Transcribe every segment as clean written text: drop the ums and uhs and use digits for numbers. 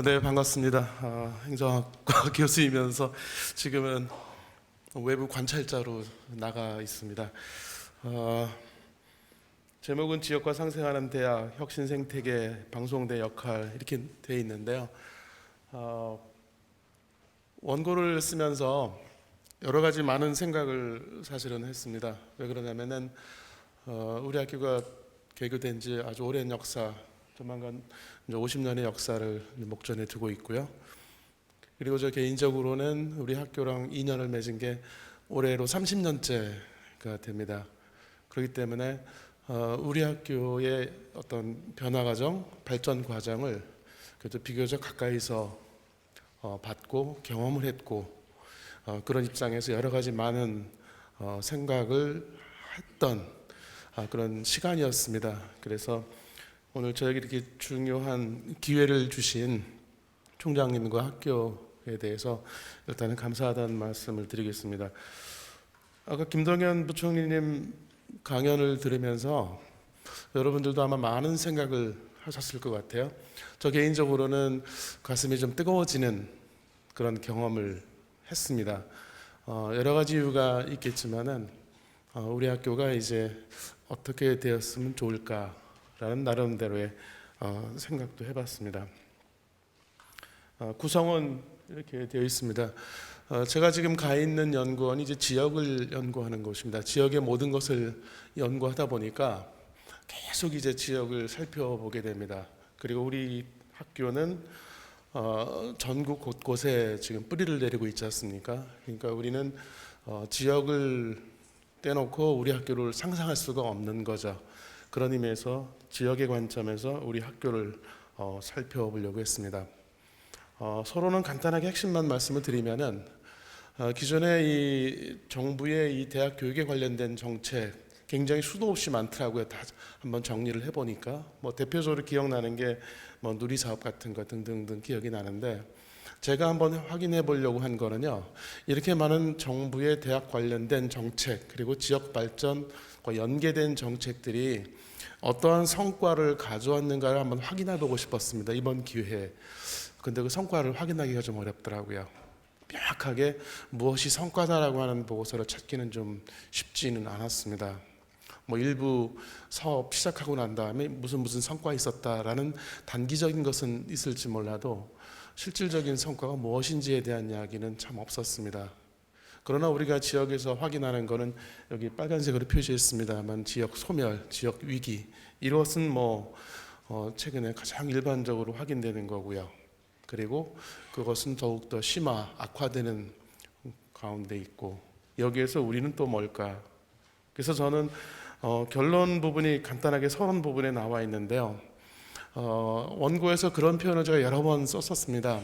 네, 반갑습니다. 행정학과 교수이면서 지금은 외부 관찰자로 나가 있습니다. 제목은 지역과 상생하는 대학, 혁신생태계, 방송대 역할 이렇게 되어 있는데요. 원고를 쓰면서 여러 가지 많은 생각을 사실은 했습니다. 왜 그러냐면은 우리 학교가 개교된 지 아주 오랜 역사, 조만간 이제 50년의 역사를 목전에 두고 있고요. 그리고 저 개인적으로는 우리 학교랑 인연을 맺은 게 올해로 30년째가 됩니다. 그렇기 때문에 우리 학교의 어떤 변화 과정, 발전 과정을 그래도 비교적 가까이서 봤고 경험을 했고 그런 입장에서 여러 가지 많은 생각을 했던 그런 시간이었습니다. 그래서 오늘 저에게 이렇게 중요한 기회를 주신 총장님과 학교에 대해서 일단은 감사하다는 말씀을 드리겠습니다. 아까 김동연 부총리님 강연을 들으면서 여러분들도 아마 많은 생각을 하셨을 것 같아요. 저 개인적으로는 가슴이 좀 뜨거워지는 그런 경험을 했습니다. 여러 가지 이유가 있겠지만은 우리 학교가 이제 어떻게 되었으면 좋을까라는 나름대로의 생각도 해봤습니다. 구성은 이렇게 되어 있습니다. 제가 지금 가 있는 연구원이 이제 지역을 연구하는 곳입니다. 지역의 모든 것을 연구하다 보니까 계속 이제 지역을 살펴보게 됩니다. 그리고 우리 학교는 전국 곳곳에 지금 뿌리를 내리고 있지 않습니까? 그러니까 우리는 지역을 떼놓고 우리 학교를 상상할 수가 없는 거죠. 그런 의미에서 지역의 관점에서 우리 학교를 살펴보려고 했습니다. 서로는 간단하게 핵심만 말씀을 드리면은 기존에 이 정부의 이 대학 교육에 관련된 정책 굉장히 수도 없이 많더라고요. 다 한번 정리를 해보니까 뭐 대표적으로 기억나는 게 뭐 누리사업 같은 거 등등등 기억이 나는데 제가 한번 확인해 보려고 한 거는요. 이렇게 많은 정부의 대학 관련된 정책 그리고 지역 발전과 연계된 정책들이 어떠한 성과를 가져왔는가를 한번 확인해 보고 싶었습니다. 이번 기회에. 근데 그 성과를 확인하기가 좀 어렵더라고요. 명확하게 무엇이 성과다라고 하는 보고서를 찾기는 좀 쉽지는 않았습니다. 뭐 일부 사업 시작하고 난 다음에 무슨 성과 있었다라는 단기적인 것은 있을지 몰라도 실질적인 성과가 무엇인지에 대한 이야기는 참 없었습니다. 그러나 우리가 지역에서 확인하는 것은 여기 빨간색으로 표시했습니다만 지역 소멸, 지역 위기 이것은 최근에 가장 일반적으로 확인되는 거고요. 그리고 그것은 더욱더 악화되는 가운데 있고 여기에서 우리는 또 뭘까? 그래서 저는 결론 부분이 간단하게 서론 부분에 나와 있는데요. 원고에서 그런 표현을 제가 여러 번 썼었습니다.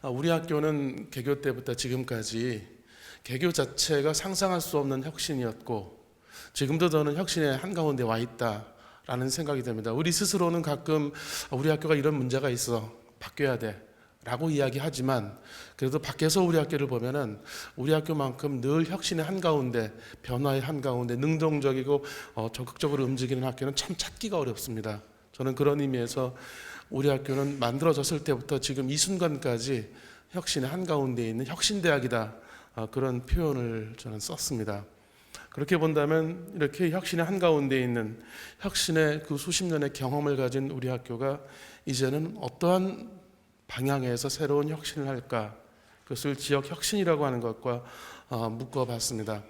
우리 학교는 개교 때부터 지금까지 개교 자체가 상상할 수 없는 혁신이었고 지금도 저는 혁신의 한가운데 와 있다라는 생각이 듭니다. 우리 스스로는 가끔 우리 학교가 이런 문제가 있어 바뀌어야 돼 라고 이야기하지만 그래도 밖에서 우리 학교를 보면은 우리 학교만큼 늘 혁신의 한가운데 변화의 한가운데 능동적이고 적극적으로 움직이는 학교는 참 찾기가 어렵습니다. 저는 그런 의미에서 우리 학교는 만들어졌을 때부터 지금 이 순간까지 혁신의 한가운데 있는 혁신대학이다 그런 표현을 저는 썼습니다. 그렇게 본다면 이렇게 혁신의 한가운데 있는 혁신의 그 수십 년의 경험을 가진 우리 학교가 이제는 어떠한 방향에서 새로운 혁신을 할까? 그것을 지역 혁신이라고 하는 것과 묶어봤습니다.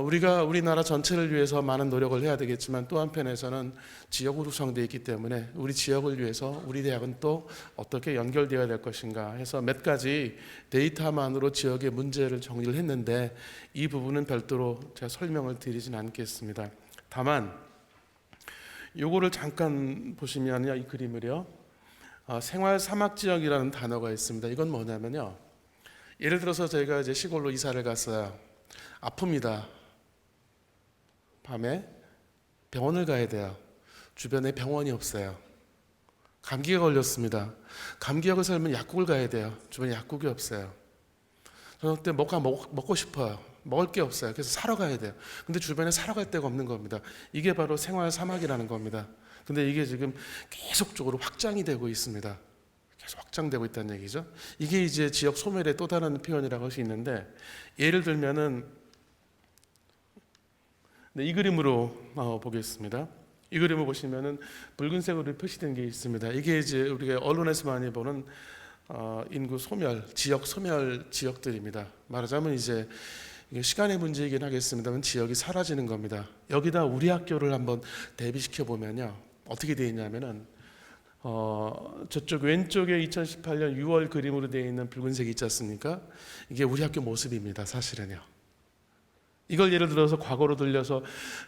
우리가 우리나라 전체를 위해서 많은 노력을 해야 되겠지만 또 한편에서는 지역으로 구성되어 있기 때문에 우리 지역을 위해서 우리 대학은 또 어떻게 연결되어야 될 것인가 해서 몇 가지 데이터만으로 지역의 문제를 정리를 했는데 이 부분은 별도로 제가 설명을 드리진 않겠습니다. 다만 요거를 잠깐 보시면요, 이 그림을요. 생활 사막 지역이라는 단어가 있습니다. 이건 뭐냐면요. 예를 들어서 저희가 이제 시골로 이사를 갔어요. 아픕니다. 밤에 병원을 가야 돼요. 주변에 병원이 없어요. 감기가 걸렸습니다. 감기약을 살면 약국을 가야 돼요. 주변에 약국이 없어요. 저녁 때 먹고 싶어요. 먹을 게 없어요. 그래서 사러 가야 돼요. 근데 주변에 사러 갈 데가 없는 겁니다. 이게 바로 생활 사막이라는 겁니다. 근데 이게 지금 계속적으로 확장이 되고 있습니다. 계속 확장되고 있다는 얘기죠. 이게 이제 지역 소멸의 또 다른 표현이라고 할 수 있는데, 예를 들면은 이 그림으로 보겠습니다. 이 그림을 보시면은 붉은색으로 표시된 게 있습니다. 이게 이제 우리가 언론에서 많이 보는 인구 소멸, 지역 소멸 지역들입니다. 말하자면 이제 이게 시간의 문제이긴 하겠습니다만 지역이 사라지는 겁니다. 여기다 우리 학교를 한번 대비시켜 보면요, 어떻게 되어 있냐면은 저쪽 왼쪽에 2018년 6월 그림으로 되어 있는 붉은색이 있지 않습니까? 이게 우리 학교 모습입니다. 사실은요. 이걸 예를 들어서 과거로 돌려서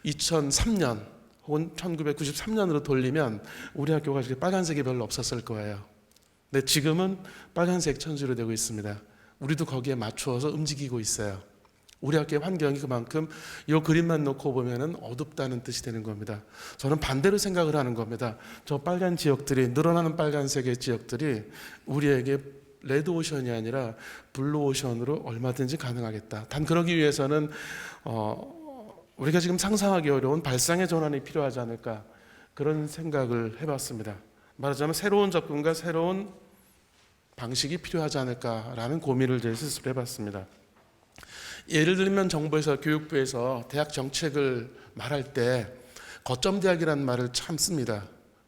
2003년 혹은 1993년으로 돌리면 우리 학교가 빨간색이 별로 없었을 거예요. 근데 지금은 빨간색 천지로 되고 있습니다. 우리도 거기에 맞추어서 움직이고 있어요. 우리 학교의 환경이 그만큼 이 그림만 놓고 보면은 어둡다는 뜻이 되는 겁니다. 저는 반대로 생각을 하는 겁니다. 저 빨간 지역들이, 늘어나는 빨간색의 지역들이 우리에게 레드오션이 아니라 블루오션으로 얼마든지 가능하겠다. 단 그러기 위해서는 우리가 지금 상상하기 어려운 발상의 전환이 필요하지 않을까, 그런 생각을 해봤습니다. 말하자면 새로운 접근과 새로운 방식이 필요하지 않을까라는 고민을 제 스스로 해봤습니다. 예를 들면 정부에서, 교육부에서 대학 정책을 말할 때 거점대학이라는 말을 참 씁니다.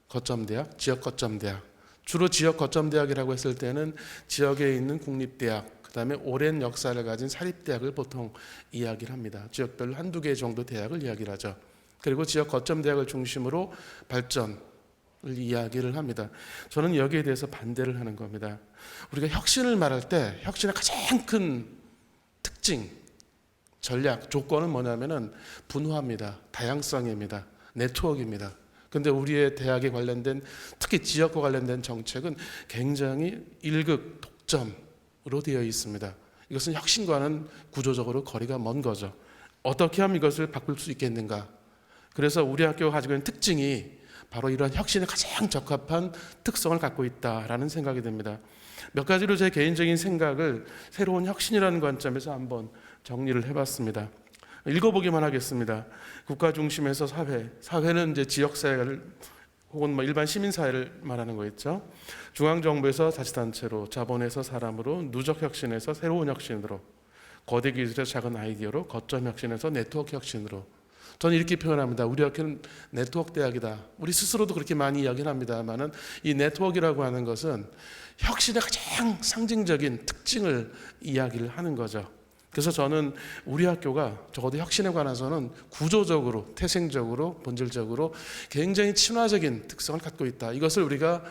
거점대학, 지역 거점대학. 주로 지역 거점대학이라고 했을 때는 지역에 있는 국립대학, 그 다음에 오랜 역사를 가진 사립대학을 보통 이야기를 합니다. 지역별로 한두 개 정도 대학을 이야기를 하죠. 그리고 지역 거점대학을 중심으로 발전을 이야기를 합니다. 저는 여기에 대해서 반대를 하는 겁니다. 우리가 혁신을 말할 때 혁신의 가장 큰 특징, 전략, 조건은 뭐냐면은 분화입니다. 다양성입니다. 네트워크입니다. 근데 우리의 대학에 관련된, 특히 지역과 관련된 정책은 굉장히 일극 독점으로 되어 있습니다. 이것은 혁신과는 구조적으로 거리가 먼 거죠. 어떻게 하면 이것을 바꿀 수 있겠는가? 그래서 우리 학교가 가지고 있는 특징이 바로 이러한 혁신에 가장 적합한 특성을 갖고 있다라는 생각이 듭니다. 몇 가지로 제 개인적인 생각을 새로운 혁신이라는 관점에서 한번 정리를 해봤습니다. 읽어보기만 하겠습니다. 국가 중심에서 사회, 사회는 이제 지역사회를 혹은 일반 시민사회를 말하는 거겠죠. 중앙정부에서 자치단체로, 자본에서 사람으로, 누적혁신에서 새로운 혁신으로, 거대 기술에서 작은 아이디어로, 거점 혁신에서 네트워크 혁신으로. 저는 이렇게 표현합니다. 우리 학교는 네트워크 대학이다. 우리 스스로도 그렇게 많이 이야기를 합니다만은 이 네트워크라고 하는 것은 혁신의 가장 상징적인 특징을 이야기를 하는 거죠. 그래서 저는 우리 학교가 적어도 혁신에 관해서는 구조적으로, 태생적으로, 본질적으로 굉장히 친화적인 특성을 갖고 있다. 이것을 우리가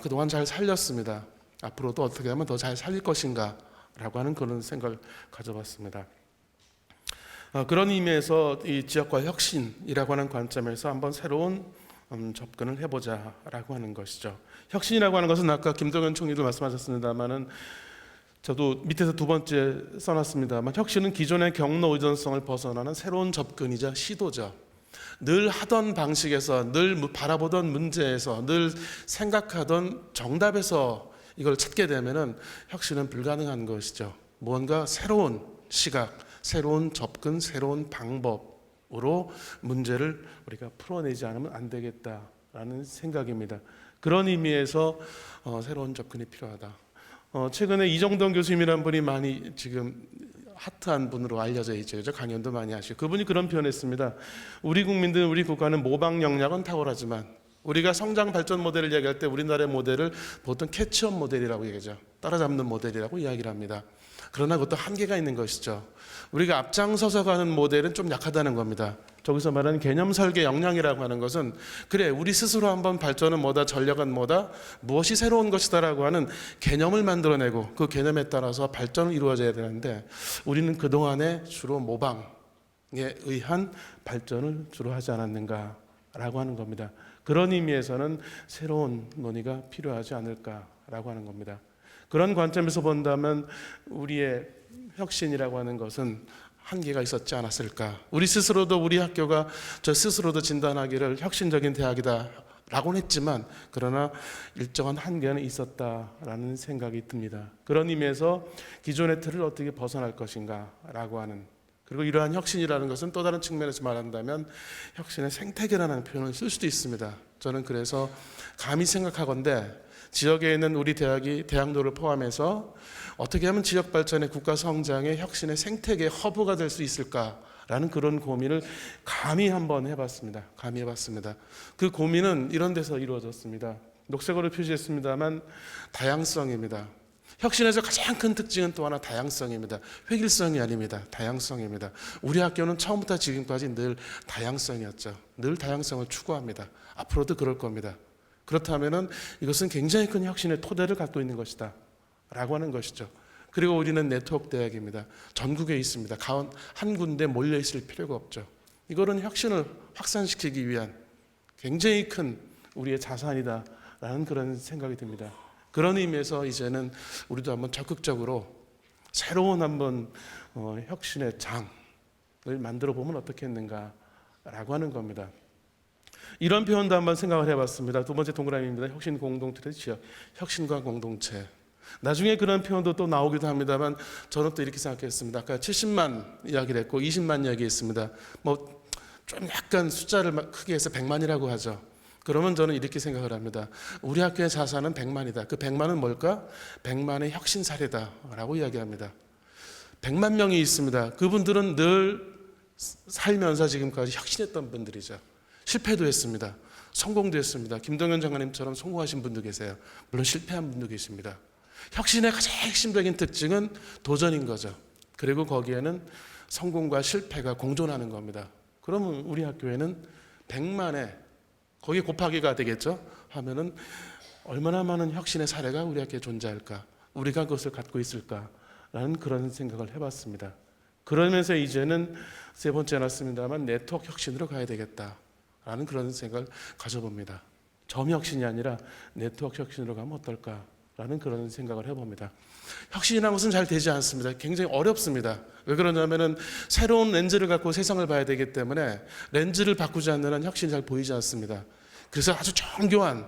그동안 잘 살렸습니다. 앞으로도 어떻게 하면 더 잘 살릴 것인가 라고 하는 그런 생각을 가져봤습니다. 그런 의미에서 이 지역과 혁신이라고 하는 관점에서 한번 새로운 접근을 해보자라고 하는 것이죠. 혁신이라고 하는 것은 아까 김동연 총리도 말씀하셨습니다만은 저도 밑에서 두 번째 써놨습니다만, 혁신은 기존의 경로 의존성을 벗어나는 새로운 접근이자 시도죠. 늘 하던 방식에서, 늘 바라보던 문제에서, 늘 생각하던 정답에서 이걸 찾게 되면은 혁신은 불가능한 것이죠. 무언가 새로운 시각, 새로운 접근, 새로운 방법으로 문제를 우리가 풀어내지 않으면 안 되겠다라는 생각입니다. 그런 의미에서 새로운 접근이 필요하다. 최근에 이정동 교수님이라는 분이 많이 지금 핫한 분으로 알려져 있죠. 강연도 많이 하시고, 그분이 그런 표현했습니다. 우리 국민들, 우리 국가는 모방 역량은 탁월하지만 우리가 성장 발전 모델을 이야기할 때 우리나라의 모델을 보통 캐치업 모델이라고 얘기하죠. 따라잡는 모델이라고 이야기를 합니다. 그러나 그것도 한계가 있는 것이죠. 우리가 앞장서서 가는 모델은 좀 약하다는 겁니다. 저기서 말하는 개념 설계 역량이라고 하는 것은, 그래 우리 스스로 한번 발전은 뭐다, 전략은 뭐다, 무엇이 새로운 것이다라고 하는 개념을 만들어내고 그 개념에 따라서 발전을 이루어져야 되는데, 우리는 그동안에 주로 모방에 의한 발전을 주로 하지 않았는가라고 하는 겁니다. 그런 의미에서는 새로운 논의가 필요하지 않을까라고 하는 겁니다. 그런 관점에서 본다면 우리의 혁신이라고 하는 것은 한계가 있었지 않았을까. 우리 스스로도, 우리 학교가 저 스스로도 진단하기를 혁신적인 대학이다 라고는 했지만, 그러나 일정한 한계는 있었다라는 생각이 듭니다. 그런 의미에서 기존의 틀을 어떻게 벗어날 것인가 라고 하는, 그리고 이러한 혁신이라는 것은 또 다른 측면에서 말한다면 혁신의 생태계라는 표현을 쓸 수도 있습니다. 저는 그래서 감히 생각하건대 지역에 있는 우리 대학이 대학로를 포함해서 어떻게 하면 지역 발전의 국가 성장의 혁신의 생태계 허브가 될 수 있을까라는 그런 고민을 감히 한번 해봤습니다. 감히 해봤습니다. 그 고민은 이런 데서 이루어졌습니다. 녹색으로 표시했습니다만 다양성입니다. 혁신에서 가장 큰 특징은 또 하나 다양성입니다. 획일성이 아닙니다. 다양성입니다. 우리 학교는 처음부터 지금까지 늘 다양성이었죠. 늘 다양성을 추구합니다. 앞으로도 그럴 겁니다. 그렇다면 이것은 굉장히 큰 혁신의 토대를 갖고 있는 것이다 라고 하는 것이죠. 그리고 우리는 네트워크 대학입니다. 전국에 있습니다. 한 군데 몰려 있을 필요가 없죠. 이거는 혁신을 확산시키기 위한 굉장히 큰 우리의 자산이다 라는 그런 생각이 듭니다. 그런 의미에서 이제는 우리도 한번 적극적으로 새로운 한번 혁신의 장을 만들어 보면 어떻겠는가라고 하는 겁니다. 이런 표현도 한번 생각을 해봤습니다. 두 번째 동그라미입니다. 혁신 공동체 지역, 혁신과 공동체. 나중에 그런 표현도 또 나오기도 합니다만 저는 또 이렇게 생각했습니다. 아까 70만 이야기를 했고 20만 이야기했습니다. 뭐 좀 약간 숫자를 크게 해서 100만이라고 하죠. 그러면 저는 이렇게 생각을 합니다. 우리 학교의 자산은 100만이다. 그 100만은 뭘까? 100만의 혁신 사례다라고 이야기합니다. 100만 명이 있습니다. 그분들은 늘 살면서 지금까지 혁신했던 분들이죠. 실패도 했습니다. 성공도 했습니다. 김동연 장관님처럼 성공하신 분도 계세요. 물론 실패한 분도 계십니다. 혁신의 가장 핵심적인 특징은 도전인 거죠. 그리고 거기에는 성공과 실패가 공존하는 겁니다. 그러면 우리 학교에는 100만의 거기 곱하기가 되겠죠. 하면은 얼마나 많은 혁신의 사례가 우리 학교에 존재할까? 우리가 그것을 갖고 있을까라는 그런 생각을 해봤습니다. 그러면서 이제는 세 번째 났습니다만 네트워크 혁신으로 가야 되겠다라는 그런 생각을 가져봅니다. 점 혁신이 아니라 네트워크 혁신으로 가면 어떨까라는 그런 생각을 해봅니다. 혁신이라는 것은 잘 되지 않습니다. 굉장히 어렵습니다. 왜 그러냐면은 새로운 렌즈를 갖고 세상을 봐야 되기 때문에 렌즈를 바꾸지 않는 한 혁신이 잘 보이지 않습니다. 그래서 아주 정교한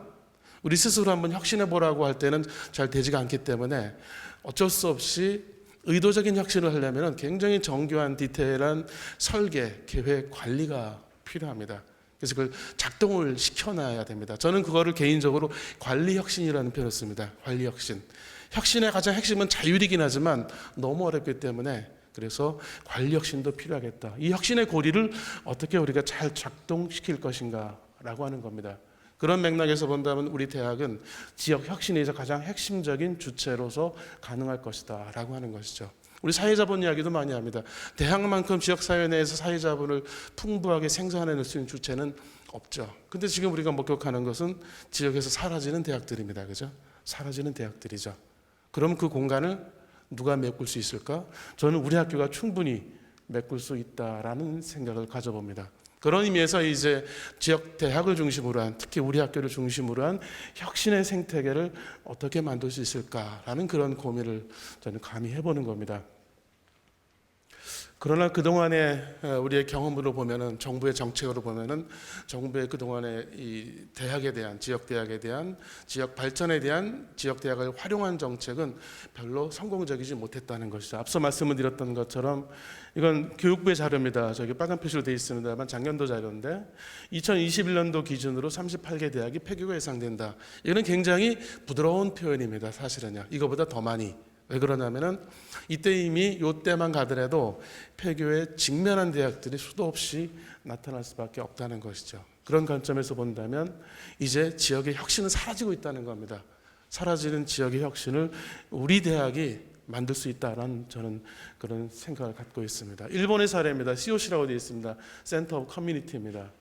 우리 스스로 한번 혁신해 보라고 할 때는 잘 되지가 않기 때문에 어쩔 수 없이 의도적인 혁신을 하려면 굉장히 정교한 디테일한 설계, 계획, 관리가 필요합니다. 그래서 그걸 작동을 시켜놔야 됩니다. 저는 그거를 개인적으로 관리 혁신이라는 표현을 씁니다. 관리 혁신. 혁신의 가장 핵심은 자율이긴 하지만 너무 어렵기 때문에 그래서 관리 혁신도 필요하겠다. 이 혁신의 고리를 어떻게 우리가 잘 작동시킬 것인가라고 하는 겁니다. 그런 맥락에서 본다면 우리 대학은 지역 혁신에서 가장 핵심적인 주체로서 가능할 것이다 라고 하는 것이죠. 우리 사회자본 이야기도 많이 합니다. 대학만큼 지역사회 내에서 사회자본을 풍부하게 생산해낼 수 있는 주체는 없죠. 근데 지금 우리가 목격하는 것은 지역에서 사라지는 대학들입니다. 그죠? 사라지는 대학들이죠. 그럼 그 공간을 누가 메꿀 수 있을까? 저는 우리 학교가 충분히 메꿀 수 있다라는 생각을 가져봅니다. 그런 의미에서 이제 지역 대학을 중심으로 한, 특히 우리 학교를 중심으로 한 혁신의 생태계를 어떻게 만들 수 있을까라는 그런 고민을 저는 감히 해보는 겁니다. 그러나 그동안의 우리의 경험으로 보면은, 정부의 정책으로 보면은, 정부의 그동안의 이 대학에 대한, 지역 대학에 대한, 지역 발전에 대한 지역 대학을 활용한 정책은 별로 성공적이지 못했다는 것이죠. 앞서 말씀을 드렸던 것처럼 이건 교육부의 자료입니다. 저기 빨간 표시로 되어 있습니다만 작년도 자료인데 2021년도 기준으로 38개 대학이 폐교가 예상된다. 이거는 굉장히 부드러운 표현입니다. 사실은요. 이거보다 더 많이. 왜 그러냐면은 이때 이미 이때만 가더라도 폐교에 직면한 대학들이 수도 없이 나타날 수밖에 없다는 것이죠. 그런 관점에서 본다면 이제 지역의 혁신은 사라지고 있다는 겁니다. 사라지는 지역의 혁신을 우리 대학이 만들 수 있다라는 저는 그런 생각을 갖고 있습니다. 일본의 사례입니다. COC라고 되어 있습니다. 센터 오브 커뮤니티입니다.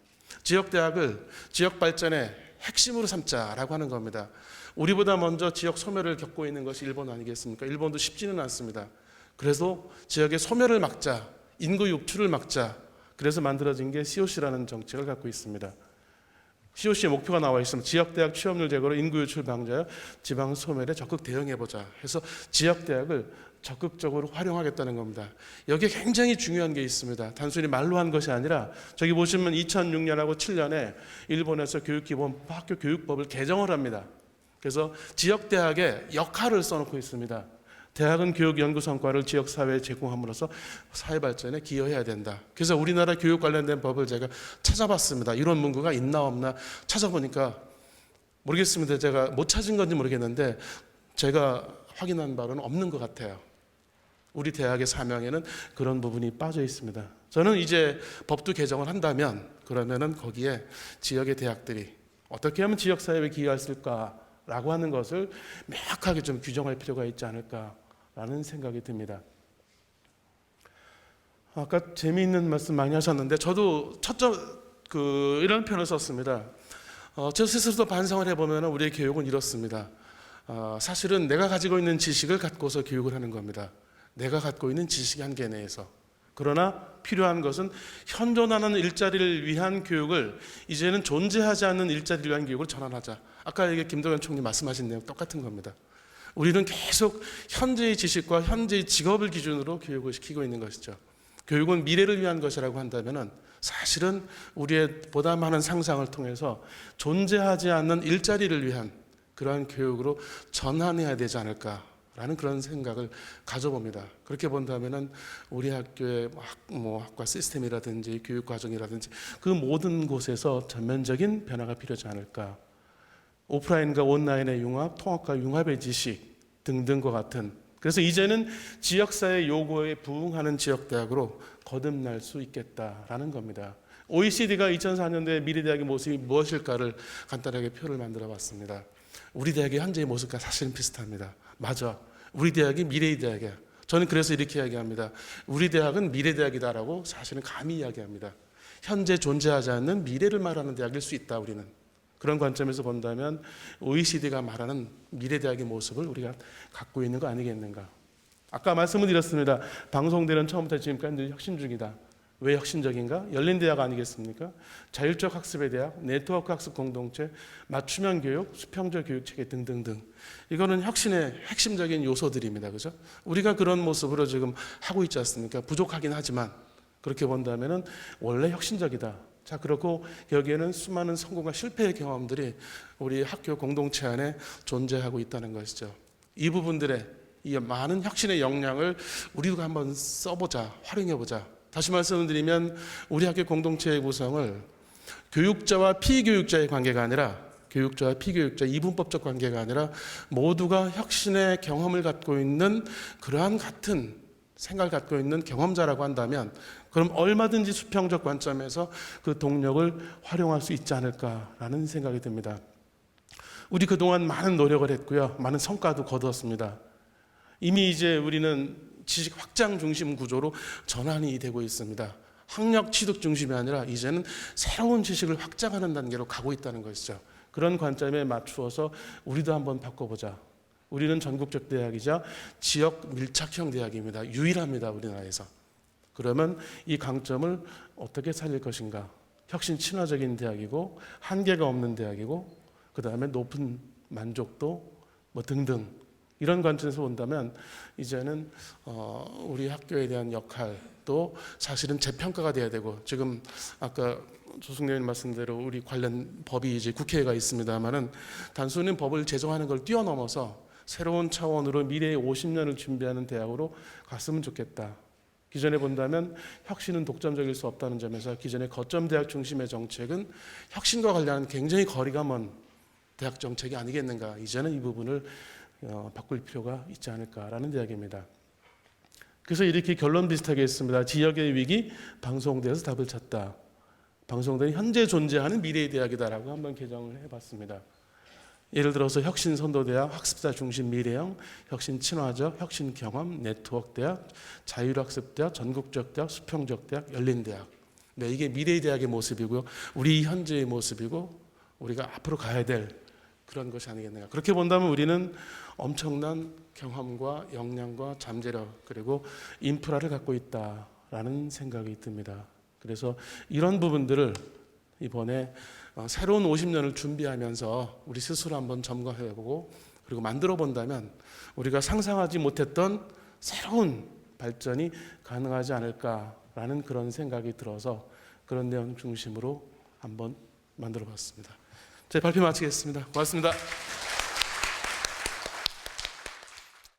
지역 대학을 지역 발전의 핵심으로 삼자라고 하는 겁니다. 우리보다 먼저 지역 소멸을 겪고 있는 것이 일본 아니겠습니까? 일본도 쉽지는 않습니다. 그래서 지역의 소멸을 막자, 인구 육출을 막자, 그래서 만들어진 게 COC라는 정책을 갖고 있습니다. COC의 목표가 나와 있습니다. 지역대학 취업률 제고로 인구 유출 방지하여 지방 소멸에 적극 대응해보자 해서 지역대학을 적극적으로 활용하겠다는 겁니다. 여기에 굉장히 중요한 게 있습니다. 단순히 말로 한 것이 아니라 저기 보시면 2006년하고 7년에 일본에서 교육기본 학교 교육법을 개정을 합니다. 그래서 지역대학의 역할을 써놓고 있습니다. 대학은 교육 연구 성과를 지역사회에 제공함으로써 사회발전에 기여해야 된다. 그래서 우리나라 교육 관련된 법을 제가 찾아봤습니다. 이런 문구가 있나 없나 찾아보니까 모르겠습니다. 제가 못 찾은 건지 모르겠는데 제가 확인한 바로는 없는 것 같아요. 우리 대학의 사명에는 그런 부분이 빠져 있습니다. 저는 이제 법도 개정을 한다면 그러면은 거기에 지역의 대학들이 어떻게 하면 지역사회에 기여할 수 있을까라고 하는 것을 명확하게 좀 규정할 필요가 있지 않을까라는 생각이 듭니다. 아까 재미있는 말씀 많이 하셨는데 저도 이런 표현을 썼습니다. 저 스스로도 반성을 해보면 우리의 교육은 이렇습니다. 사실은 내가 가지고 있는 지식을 갖고서 교육을 하는 겁니다. 내가 갖고 있는 지식의 한계 내에서. 그러나 필요한 것은 현존하는 일자리를 위한 교육을 이제는 존재하지 않는 일자리를 위한 교육을 전환하자. 아까 이게 김동연 총리 말씀하신 내용 똑같은 겁니다. 우리는 계속 현재의 지식과 현재의 직업을 기준으로 교육을 시키고 있는 것이죠. 교육은 미래를 위한 것이라고 한다면 사실은 우리의 보다 많은 상상을 통해서 존재하지 않는 일자리를 위한 그러한 교육으로 전환해야 되지 않을까라는 그런 생각을 가져봅니다. 그렇게 본다면 우리 학교의 학과 시스템이라든지 교육 과정이라든지 그 모든 곳에서 전면적인 변화가 필요하지 않을까. 오프라인과 온라인의 융합, 통합과 융합의 지식 등등과 같은, 그래서 이제는 지역사회 요구에 부응하는 지역대학으로 거듭날 수 있겠다라는 겁니다. OECD가 2004년도에 미래대학의 모습이 무엇일까를 간단하게 표를 만들어 봤습니다. 우리 대학의 현재의 모습과 사실은 비슷합니다. 맞아. 우리 대학이 미래의 대학이야. 저는 그래서 이렇게 이야기합니다. 우리 대학은 미래대학이다라고 사실은 감히 이야기합니다. 현재 존재하지 않는 미래를 말하는 대학일 수 있다, 우리는. 그런 관점에서 본다면 OECD가 말하는 미래대학의 모습을 우리가 갖고 있는 거 아니겠는가. 아까 말씀을 드렸습니다. 방송대는 처음부터 지금까지 늘 혁신 중이다. 왜 혁신적인가? 열린 대학 아니겠습니까? 자율적 학습의 대학, 네트워크 학습 공동체, 맞춤형 교육, 수평적 교육 체계 등등등. 이거는 혁신의 핵심적인 요소들입니다. 그죠? 우리가 그런 모습으로 지금 하고 있지 않습니까? 부족하긴 하지만 그렇게 본다면은 원래 혁신적이다. 자, 그렇고 여기에는 수많은 성공과 실패의 경험들이 우리 학교 공동체 안에 존재하고 있다는 것이죠. 이 부분들의 이 많은 혁신의 역량을 우리도 한번 써보자, 활용해보자. 다시 말씀을 드리면 우리 학교 공동체의 구성을 교육자와 피교육자의 관계가 아니라 교육자와 피교육자 이분법적 관계가 아니라 모두가 혁신의 경험을 갖고 있는 그러한 같은 생각을 갖고 있는 경험자라고 한다면 그럼 얼마든지 수평적 관점에서 그 동력을 활용할 수 있지 않을까라는 생각이 듭니다. 우리 그동안 많은 노력을 했고요. 많은 성과도 거두었습니다. 이미 이제 우리는 지식 확장 중심 구조로 전환이 되고 있습니다. 학력 취득 중심이 아니라 이제는 새로운 지식을 확장하는 단계로 가고 있다는 것이죠. 그런 관점에 맞추어서 우리도 한번 바꿔보자. 우리는 전국적 대학이자 지역 밀착형 대학입니다. 유일합니다, 우리나라에서. 그러면 이 강점을 어떻게 살릴 것인가? 혁신 친화적인 대학이고 한계가 없는 대학이고 그 다음에 높은 만족도 등등 이런 관점에서 본다면 이제는 우리 학교에 대한 역할도 사실은 재평가가 돼야 되고 지금 아까 조승래님 말씀대로 우리 관련 법이 이제 국회에 가 있습니다만은 단순히 법을 제정하는 걸 뛰어넘어서 새로운 차원으로 미래의 50년을 준비하는 대학으로 갔으면 좋겠다. 기존에 본다면 혁신은 독점적일 수 없다는 점에서 기존의 거점 대학 중심의 정책은 혁신과 관련한 굉장히 거리가 먼 대학 정책이 아니겠는가. 이제는 이 부분을 바꿀 필요가 있지 않을까라는 이야기입니다. 그래서 이렇게 결론 비슷하게 했습니다. 지역의 위기, 방송대에서 답을 찾다. 방송대는 현재 존재하는 미래의 대학이다라고 한번 개정을 해봤습니다. 예를 들어서 혁신 선도대학, 학습자 중심 미래형, 혁신 친화적, 혁신 경험, 네트워크 대학, 자율학습 대학, 전국적 대학, 수평적 대학, 열린 대학. 네, 이게 미래의 대학의 모습이고요. 우리 현재의 모습이고 우리가 앞으로 가야 될 그런 것이 아니겠는가. 그렇게 본다면 우리는 엄청난 경험과 역량과 잠재력 그리고 인프라를 갖고 있다라는 생각이 듭니다. 그래서 이런 부분들을 이번에 새로운 50년을 준비하면서 우리 스스로 한번 점검해보고 그리고 만들어 본다면 우리가 상상하지 못했던 새로운 발전이 가능하지 않을까라는 그런 생각이 들어서 그런 내용 중심으로 한번 만들어 봤습니다. 제 발표 마치겠습니다. 고맙습니다.